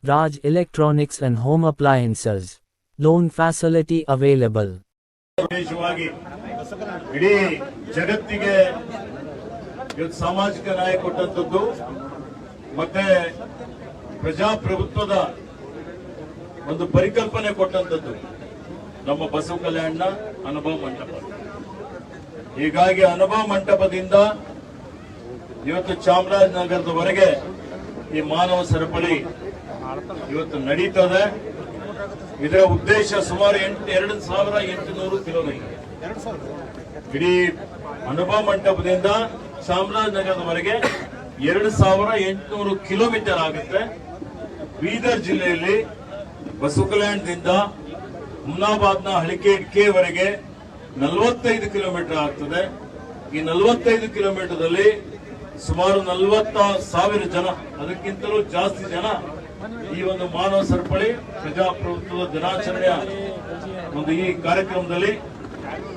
Raj Electronics and Home Appliances. Loan facility available. ವಿಶೇಷವಾಗಿ ಇಡೀ ಜಗತ್ತಿಗೆ ಇವತ್ತು ಸಾಮಾಜಿಕ ನ್ಯಾಯ ಕೊಟ್ಟಂತದ್ದು ಮತ್ತೆ ಪ್ರಜಾಪ್ರಭುತ್ವದ ಒಂದು ಪರಿಕಲ್ಪನೆ ಕೊಟ್ಟಂತದ್ದು ನಮ್ಮ ಬಸವ ಕಲ್ಯಾಣ ಅನುಭವ ಮಂಟಪ. ಹೀಗಾಗಿ ಅನುಭವ ಮಂಟಪದಿಂದ ಇವತ್ತು ಚಾಮರಾಜನಗರದವರೆಗೆ ಈ ಮಾನವ ಸರಪಳಿ ಇವತ್ತು ನಡೀತದೆ. ಇದರ ಉದ್ದೇಶ ಸುಮಾರು 2800 ಕಿಲೋಮೀಟರ್. ಇಡೀ ಅನುಭವ ಮಂಟಪದಿಂದ ಚಾಮರಾಜನಗರದವರೆಗೆ 2800 ಕಿಲೋಮೀಟರ್ ಆಗುತ್ತೆ. ಬೀದರ್ ಜಿಲ್ಲೆಯಲ್ಲಿ ಬಸವ ಕಲ್ಯಾಣದಿಂದ ಹುಮ್ನಾಬಾದ್ನ ಹಳಿಕೇಡ್ಕೆವರೆಗೆ 45 ಕಿಲೋಮೀಟರ್ ಆಗ್ತದೆ. ಈ 45 ಕಿಲೋಮೀಟರ್ದಲ್ಲಿ ಸುಮಾರು 40,000 ಜನ, ಅದಕ್ಕಿಂತಲೂ ಜಾಸ್ತಿ ಜನ ಈ ಒಂದು ಮಾನವ ಸರಪಳಿ ಪ್ರಜಾಪ್ರಭುತ್ವದ ದಿನಾಚರಣೆಯ ಒಂದು ಈ ಕಾರ್ಯಕ್ರಮದಲ್ಲಿ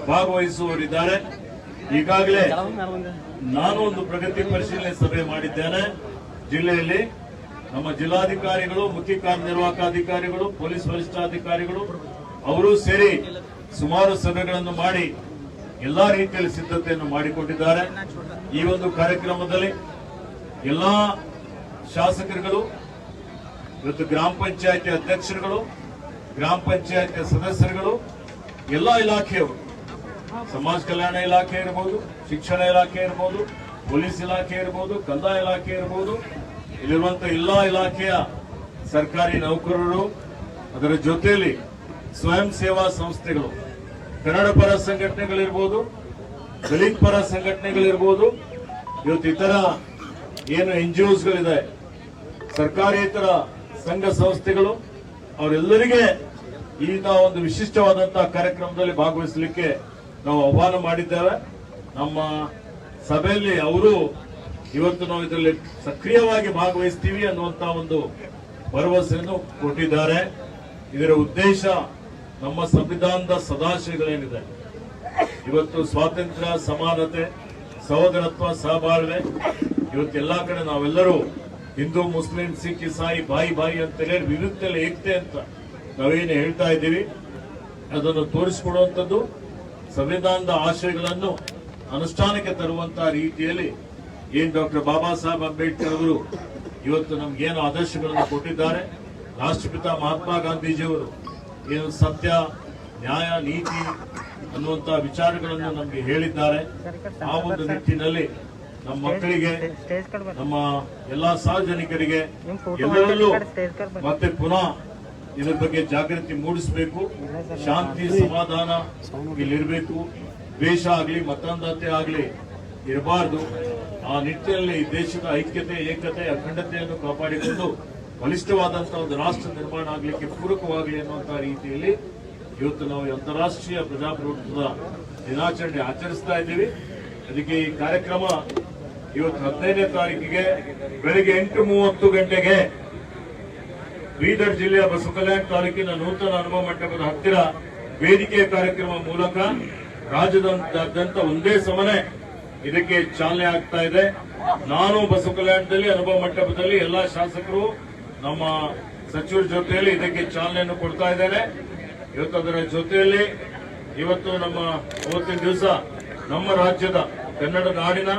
ಭಾಗವಹಿಸುವವರಿದ್ದಾರೆ. ಈಗಾಗಲೇ ನಾನು ಒಂದು ಪ್ರಗತಿ ಪರಿಶೀಲನೆ ಸಭೆ ಮಾಡಿದ್ದೇನೆ. ಜಿಲ್ಲೆಯಲ್ಲಿ ನಮ್ಮ ಜಿಲ್ಲಾಧಿಕಾರಿಗಳು, ಮುಖ್ಯ ಕಾರ್ಯನಿರ್ವಾಹಕ ಅಧಿಕಾರಿಗಳು, ಪೊಲೀಸ್ ವರಿಷ್ಠಾಧಿಕಾರಿಗಳು ಅವರು ಸೇರಿ ಸುಮಾರು ಸಭೆಗಳನ್ನು ಮಾಡಿ ಎಲ್ಲಾ ರೀತಿಯಲ್ಲಿ ಸಿದ್ಧತೆಯನ್ನು ಮಾಡಿಕೊಂಡಿದ್ದಾರೆ. ಈ ಒಂದು ಕಾರ್ಯಕ್ರಮದಲ್ಲಿ ಎಲ್ಲಾ ಶಾಸಕರುಗಳು, ಇವತ್ತು ಗ್ರಾಮ ಪಂಚಾಯತಿ ಅಧ್ಯಕ್ಷರುಗಳು, ಗ್ರಾಮ ಪಂಚಾಯತಿ ಸದಸ್ಯರುಗಳು, ಎಲ್ಲಾ ಇಲಾಖೆಯವರು, ಸಮಾಜ ಕಲ್ಯಾಣ ಇಲಾಖೆ ಇರಬಹುದು, ಶಿಕ್ಷಣ ಇಲಾಖೆ ಇರಬಹುದು, ಪೊಲೀಸ್ ಇಲಾಖೆ ಇರಬಹುದು, ಕಂದಾಯ ಇಲಾಖೆ ಇರಬಹುದು, ಇಲ್ಲಿರುವಂತಹ ಎಲ್ಲಾ ಇಲಾಖೆಯ ಸರ್ಕಾರಿ ನೌಕರರು, ಅದರ ಜೊತೆಯಲ್ಲಿ ಸ್ವಯಂ ಸೇವಾ ಸಂಸ್ಥೆಗಳು, ಕನ್ನಡ ಪರ ಸಂಘಟನೆಗಳಿರ್ಬೋದು, ದಲಿತ ಪರ ಸಂಘಟನೆಗಳಿರ್ಬೋದು, ಇವತ್ತು ಇತರ ಏನು NGOsಗಳಿದೆ, ಸರ್ಕಾರೇತರ ಸಂಘ ಸಂಸ್ಥೆಗಳು, ಅವರೆಲ್ಲರಿಗೆ ಈ ಒಂದು ವಿಶಿಷ್ಟವಾದಂತಹ ಕಾರ್ಯಕ್ರಮದಲ್ಲಿ ಭಾಗವಹಿಸಲಿಕ್ಕೆ ನಾವು ಆಹ್ವಾನ ಮಾಡಿದ್ದೇವೆ. ನಮ್ಮ ಸಭೆಯಲ್ಲಿ ಅವರು ಇವತ್ತು ನಾವು ಇದರಲ್ಲಿ ಸಕ್ರಿಯವಾಗಿ ಭಾಗವಹಿಸ್ತೀವಿ ಅನ್ನುವಂತಹ ಒಂದು ಭರವಸೆಯನ್ನು ಕೊಟ್ಟಿದ್ದಾರೆ. ಇದರ ಉದ್ದೇಶ ನಮ್ಮ ಸಂವಿಧಾನದ ಸದಾಶಯಗಳೇನಿದೆ, ಇವತ್ತು ಸ್ವಾತಂತ್ರ್ಯ, ಸಮಾನತೆ, ಸಹೋದರತ್ವ, ಸಹಬಾಳ್ವೆ, ಇವತ್ತೆಲ್ಲಾ ಕಡೆ ನಾವೆಲ್ಲರೂ ಹಿಂದೂ, ಮುಸ್ಲಿಂ, ಸಿಖ್, ಇಸಾಯಿ ಬಾಯಿ ಅಂತ ಹೇಳಿ ವಿವಿಧತೆಯಲ್ಲಿ ಏಕತೆ ಅಂತ ನಾವೇನು ಹೇಳ್ತಾ ಇದ್ದೀವಿ, ಅದನ್ನು ತೋರಿಸಿಕೊಡುವಂಥದ್ದು, ಸಂವಿಧಾನದ ಆಶಯಗಳನ್ನು ಅನುಷ್ಠಾನಕ್ಕೆ ತರುವಂತಹ ರೀತಿಯಲ್ಲಿ ಏನ್ ಡಾಕ್ಟರ್ ಬಾಬಾ ಸಾಹೇಬ್ ಅಂಬೇಡ್ಕರ್ ಅವರು ಇವತ್ತು ನಮ್ಗೇನು ಆದರ್ಶಗಳನ್ನು ಕೊಟ್ಟಿದ್ದಾರೆ, ರಾಷ್ಟ್ರಪಿತ ಮಹಾತ್ಮ ಗಾಂಧೀಜಿಯವರು ಏನು ಸತ್ಯ, ನ್ಯಾಯ, ನೀತಿ ಅನ್ನುವಂತಹ ವಿಚಾರಗಳನ್ನು ನಮಗೆ ಹೇಳಿದ್ದಾರೆ. ಆ ಒಂದು ನಿಟ್ಟಿನಲ್ಲಿ ನಮ್ಮ ಮಕ್ಕಳಿಗೆ, ನಮ್ಮ ಎಲ್ಲಾ ಸಾರ್ವಜನಿಕರಿಗೆ ಎಲ್ಲರಲ್ಲೂ ಮತ್ತೆ ಪುನಃ ಇದರ ಬಗ್ಗೆ ಜಾಗೃತಿ ಮೂಡಿಸಬೇಕು. ಶಾಂತಿ, ಸಮಾಧಾನ ಇಲ್ಲಿರಬೇಕು. ದ್ವೇಷ ಆಗಲಿ, ಮತಾಂಧತೆ ಆಗಲಿ ಇರಬಾರದು. ಆ ನಿಟ್ಟಿನಲ್ಲಿ ದೇಶದ ಐಕ್ಯತೆ, ಏಕತೆ, ಅಖಂಡತೆಯನ್ನು ಕಾಪಾಡಿಕೊಂಡು ಬಲಿಷ್ಠವಾದಂತಹ ಒಂದು ರಾಷ್ಟ್ರ ನಿರ್ಮಾಣ ಆಗಲಿಕ್ಕೆ ಪೂರಕವಾಗಲಿ ಅನ್ನುವಂತಹ ರೀತಿಯಲ್ಲಿ ಇವತ್ತು ನಾವು ಅಂತಾರಾಷ್ಟ್ರೀಯ ಪ್ರಜಾಪ್ರಭುತ್ವದ ದಿನಾಚರಣೆ ಆಚರಿಸ್ತಾ ಇದ್ದೀವಿ. ಅದಕ್ಕೆ ಈ ಕಾರ್ಯಕ್ರಮ ಇವತ್ತು 15ನೇ ತಾರೀಕಿಗೆ ಬೆಳಗ್ಗೆ 8:30 ಗಂಟೆಗೆ ಬೀದರ್ ಜಿಲ್ಲೆಯ ಬಸವ ಕಲ್ಯಾಣ ತಾಲೂಕಿನ ನೂತನ ಅನುಭವ ಮಂಟಪದ ಹತ್ತಿರ ವೇದಿಕೆ ಕಾರ್ಯಕ್ರಮ ಮೂಲಕ ರಾಜ್ಯದಾದ್ಯಂತ ಒಂದೇ ಸಮನೆ ಇದಕ್ಕೆ ಚಾಲನೆ ಆಗ್ತಾ ಇದೆ. ನಾನು ಬಸವ ಕಲ್ಯಾಣದಲ್ಲಿ ಅನುಭವ ಮಂಟಪದಲ್ಲಿ ಎಲ್ಲಾ ಶಾಸಕರು, ನಮ್ಮ ಸಚಿವರ ಜೊತೆಯಲ್ಲಿ ಇದಕ್ಕೆ ಚಾಲನೆಯನ್ನು ಕೊಡ್ತಾ ಇದ್ದೇನೆ. ಇವತ್ತು ಅದರ ಜೊತೆಯಲ್ಲಿ ಇವತ್ತು ನಮ್ಮ ಅವತ್ತಿನ ದಿವಸ ನಮ್ಮ ರಾಜ್ಯದ ಕನ್ನಡ ನಾಡಿನ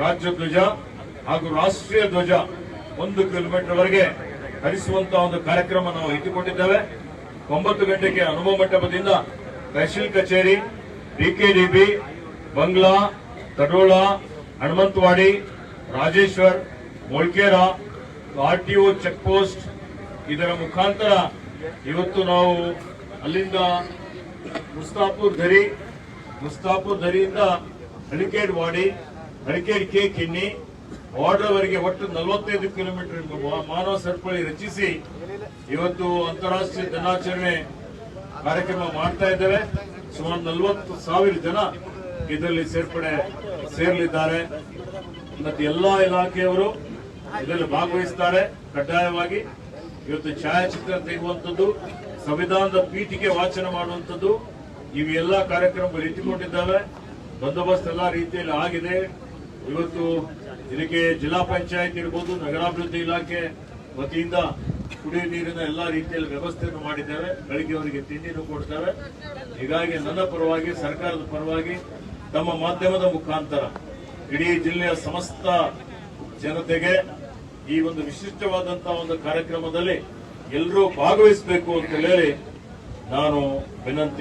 ರಾಜ್ಯ ಧ್ವಜ ಹಾಗೂ ರಾಷ್ಟ್ರೀಯ ಧ್ವಜ 1 ಕಿಲೋಮೀಟರ್ ವರೆಗೆ ಹರಿಸುವಂತಹ ಒಂದು ಕಾರ್ಯಕ್ರಮ ನಾವು ಇಟ್ಟುಕೊಂಡಿದ್ದೇವೆ. 9 ಗಂಟೆಗೆ ಅನುಭವ ಮಂಟಪದಿಂದ ತಹಶೀಲ್ ಕಚೇರಿ, DKDB, Bangla, Tadola, Hanumantwadi, Rajeshwar, Molkera, RTO check post, ಇದರ ಮುಖಾಂತರ ಇವತ್ತು ನಾವು ಅಲ್ಲಿಂದ ಮುಸ್ತಾಪುರ್ ದರಿಯಿಂದ ಹಳಿಕೇಡ್ವಾಡಿ, ಹಳಿಕೇಡ್ ಕಿನ್ನಿ ಬಾರ್ಡರ್ವರೆಗೆ ಒಟ್ಟು 45 ಕಿಲೋಮೀಟರ್ ಮಾನವ ಸರಪಳಿ ರಚಿಸಿ ಇವತ್ತು ಅಂತಾರಾಷ್ಟ್ರೀಯ ದಿನಾಚರಣೆ ಕಾರ್ಯಕ್ರಮ ಮಾಡ್ತಾ ಇದ್ದೇವೆ. ಸುಮಾರು 40,000 ಜನ ಇದರಲ್ಲಿ ಸೇರಲಿದ್ದಾರೆ. ಮತ್ತೆ ಎಲ್ಲಾ ಇಲಾಖೆಯವರು ಇದರಲ್ಲಿ ಭಾಗವಹಿಸುತ್ತಾರೆ. ಕಡ್ಡಾಯವಾಗಿ ಇವತ್ತು ಛಾಯಾಚಿತ್ರ ತೆಗೆಯುವಂಥದ್ದು, ಸಂವಿಧಾನದ ಪೀಠಿಕೆ ವಾಚನ ಮಾಡುವಂಥದ್ದು, ಇವೆಲ್ಲ ಕಾರ್ಯಕ್ರಮಗಳು ಇಟ್ಟುಕೊಂಡಿದ್ದಾವೆ. ಬಂದೋಬಸ್ತ್ ಎಲ್ಲಾ ರೀತಿಯಲ್ಲಿ ಆಗಿದೆ. ಇವತ್ತು ಇದಕ್ಕೆ ಜಿಲ್ಲಾ ಪಂಚಾಯತ್ ಇರಬಹುದು, ನಗರಾಭಿವೃದ್ಧಿ ಇಲಾಖೆ ವತಿಯಿಂದ ಕುಡಿಯುವ ನೀರಿನ ಎಲ್ಲಾ ರೀತಿಯಲ್ಲಿ ವ್ಯವಸ್ಥೆಯನ್ನು ಮಾಡಿದ್ದೇವೆ. ಬೆಳಿಗ್ಗೆ ಅವರಿಗೆ ತಿಂಡಿನೂ ಕೊಡ್ತೇವೆ. ಹೀಗಾಗಿ ನನ್ನ ಪರವಾಗಿ, ಸರ್ಕಾರದ ಪರವಾಗಿ, ತಮ್ಮ ಮಾಧ್ಯಮದ ಮುಖಾಂತರ ಇಡೀ ಜಿಲ್ಲೆಯ ಸಮಸ್ತ ಜನತೆಗೆ ಈ ಒಂದು ವಿಶಿಷ್ಟವಾದಂತಹ ಒಂದು ಕಾರ್ಯಕ್ರಮದಲ್ಲಿ ಎಲ್ಲರೂ ಭಾಗವಹಿಸಬೇಕು ಅಂತ ಹೇಳಿ ನಾನು ವಿನಂತಿ